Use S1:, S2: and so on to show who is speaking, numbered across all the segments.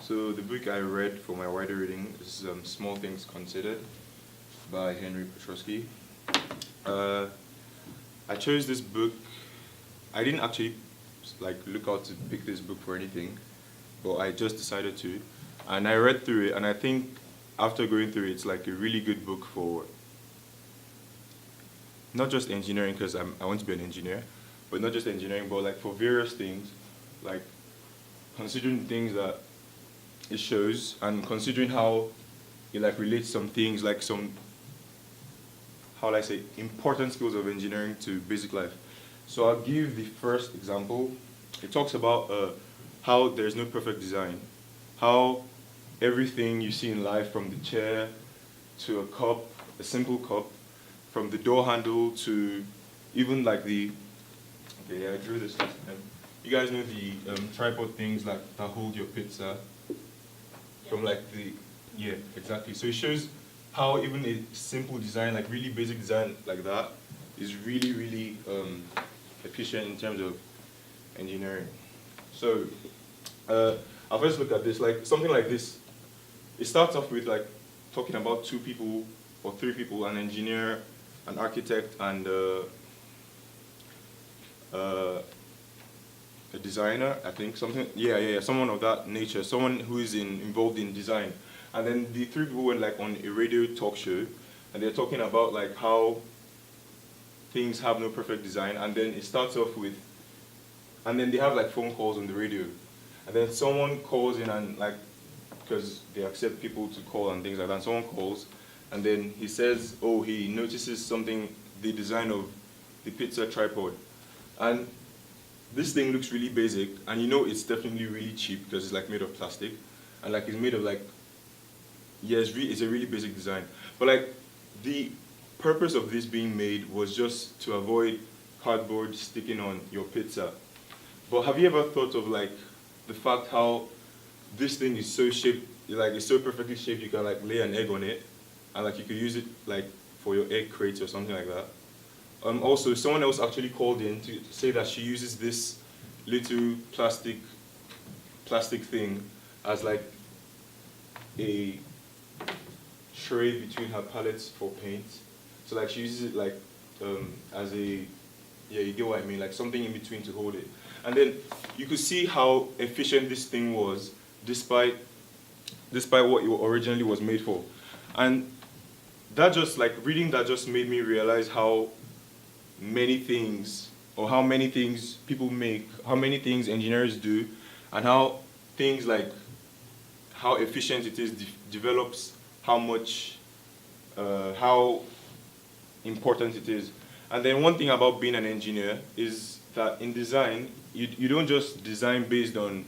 S1: So the book I read for my wider reading is Small Things Considered by Henry Petrosky. I chose this book. I didn't actually look out to pick this book for anything, but I just decided to, and I read through it, and I think after going through it, it's like a really good book for not just engineering, because I want to be an engineer, but not just engineering, but like for various things, like considering things that it shows and considering how it like relates some things, like some, how will I say, important skills of engineering to basic life. So I'll give the first example. It talks about how there's no perfect design, how everything you see in life, from the chair to a cup, a simple cup, from the door handle to even like the, okay, I drew this last time. You guys know the tripod things like that hold your pizza, from like the, yeah, exactly. So it shows how even a simple design, like really basic design like that, is really, really efficient in terms of engineering. So I'll first look at this, like something like this. It starts off with like talking about two people or three people, an engineer, an architect, and a designer, I think, something, yeah, someone of that nature, someone who is involved in design. And then the three people went like on a radio talk show, and they're talking about like how things have no perfect design, and then it starts off with, and then they have like phone calls on the radio, and then someone calls in and like, because they accept people to call and things like that, and someone calls, and then he says, oh, he notices something, the design of the pizza tripod. And this thing looks really basic, and you know it's definitely really cheap because it's like made of plastic, and like it's made of like, yeah, it's a really basic design. But like the purpose of this being made was just to avoid cardboard sticking on your pizza. But have you ever thought of like the fact how this thing is so shaped, like it's so perfectly shaped, you can like lay an egg on it, and like you could use it like for your egg crates or something like that. Also, someone else actually called in to say that she uses this little plastic thing as like a tray between her palettes for paint. So like she uses it like as a, yeah, you get what I mean, like something in between to hold it. And then you could see how efficient this thing was, despite what it originally was made for. And that just like reading that just made me realize how many things, or how many things people make, how many things engineers do, and how things like how efficient it is develops how much, how important it is. And then one thing about being an engineer is that in design, you don't just design based on,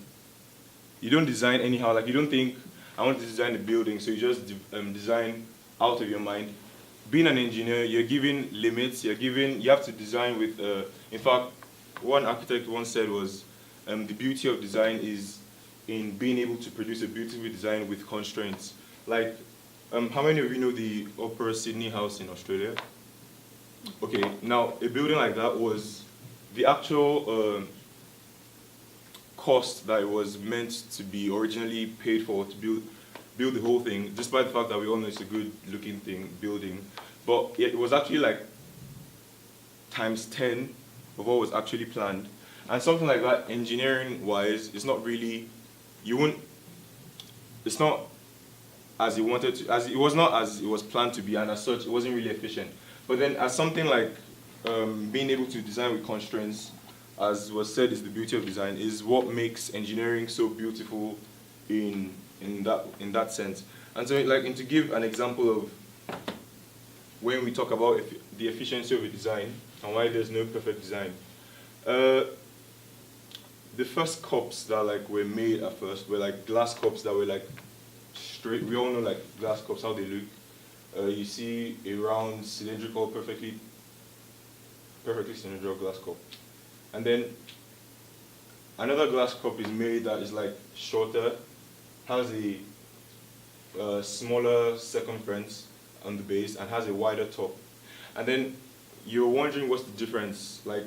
S1: you don't design anyhow, like you don't think, I want to design a building, so you just design out of your mind. Being an engineer, you're given limits, you have to design with, in fact, one architect once said was, the beauty of design is in being able to produce a beautiful design with constraints. Like, how many of you know the Opera Sydney House in Australia? Okay, now a building like that was the actual cost that it was meant to be originally paid for to build the whole thing, despite the fact that we all know it's a good looking building, but it was actually like times 10 of what was actually planned. And something like that, engineering wise, it's not really, it's not as it wanted to, as it was not as it was planned to be, and as such it wasn't really efficient. But then as something like being able to design with constraints, as was said, is the beauty of design, is what makes engineering so beautiful in that sense. And so, like, and to give an example of when we talk about the efficiency of a design and why there's no perfect design, the first cups that like were made at first were like glass cups that were like straight. We all know like glass cups, how they look. You see a round cylindrical, perfectly cylindrical glass cup, and then another glass cup is made that is like shorter, has a smaller circumference on the base, and has a wider top. And then you're wondering what's the difference. Like,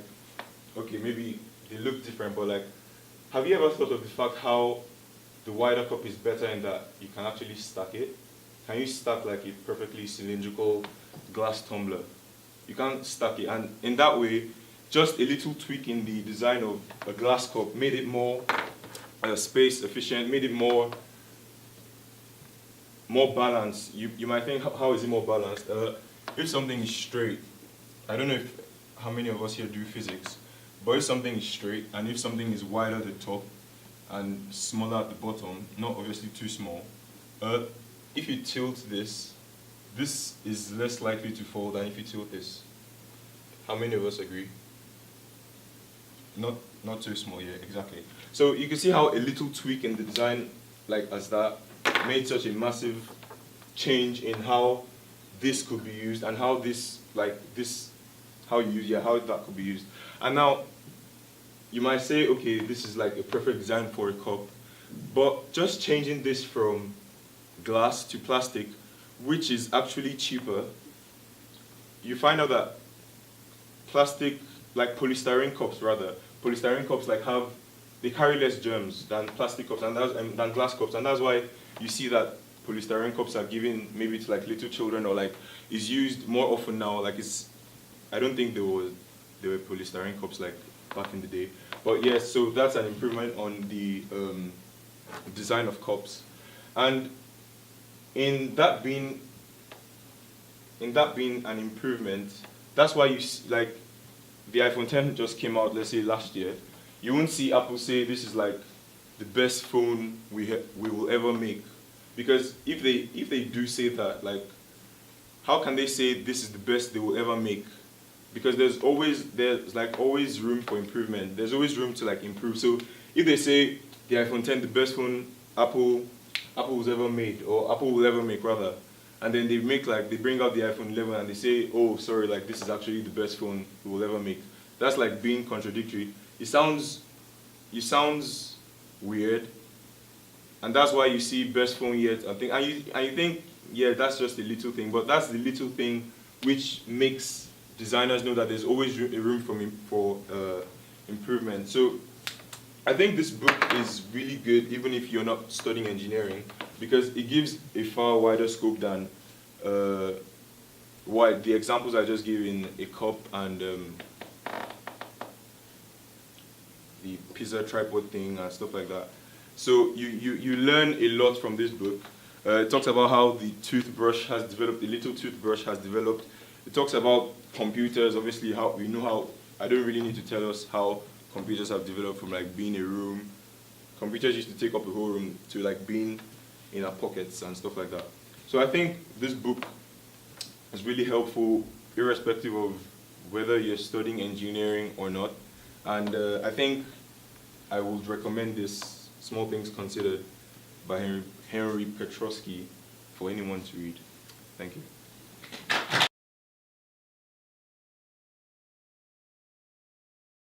S1: okay, maybe they look different, but like, have you ever thought of the fact how the wider cup is better in that you can actually stack it. Can you stack like a perfectly cylindrical glass tumbler? You can't stack it, and in that way, just a little tweak in the design of a glass cup made it more space efficient, made it more balanced. You might think, how is it more balanced? If something is straight, I don't know how many of us here do physics, but if something is straight and if something is wider at the top and smaller at the bottom, not obviously too small, if you tilt this is less likely to fall than if you tilt this. How many of us agree? Not too small, yeah, exactly. So you can see how a little tweak in the design, like as that, made such a massive change in how this could be used and how this, like this, how that could be used. And now, you might say, okay, this is like a perfect design for a cup, but just changing this from glass to plastic, which is actually cheaper, you find out that plastic, like polystyrene cups like they carry less germs than plastic cups and than glass cups, and that's why you see that polystyrene cups are given maybe to like little children, or like is used more often now. Like I don't think there were polystyrene cups like back in the day, but yes, so that's an improvement on the design of cups, and in that being an improvement, that's why you see, like the iPhone 10 just came out, let's say last year. You won't see Apple say this is like the best phone we will ever make, because if they do say that, like, how can they say this is the best they will ever make? Because there's like always room for improvement. There's always room to like improve. So if they say the iPhone 10 the best phone Apple was ever made, or Apple will ever make rather, and then they bring out the iPhone 11 and they say, oh sorry, like this is actually the best phone we will ever make. That's like being contradictory. It sounds weird, and that's why you see best phone yet and you think, yeah, that's just a little thing, but that's the little thing which makes designers know that there's always a room for improvement. So I think this book is really good even if you're not studying engineering, because it gives a far wider scope than what the examples I just gave in a cup and the pizza tripod thing and stuff like that. So you learn a lot from this book. It talks about how the toothbrush has developed, the little toothbrush has developed. It talks about computers, obviously how I don't really need to tell us how computers have developed from like being a room. Computers used to take up a whole room to like being in our pockets and stuff like that. So I think this book is really helpful irrespective of whether you're studying engineering or not. And I think I would recommend this, Small Things Considered by Henry Petrosky, for anyone to read. Thank you.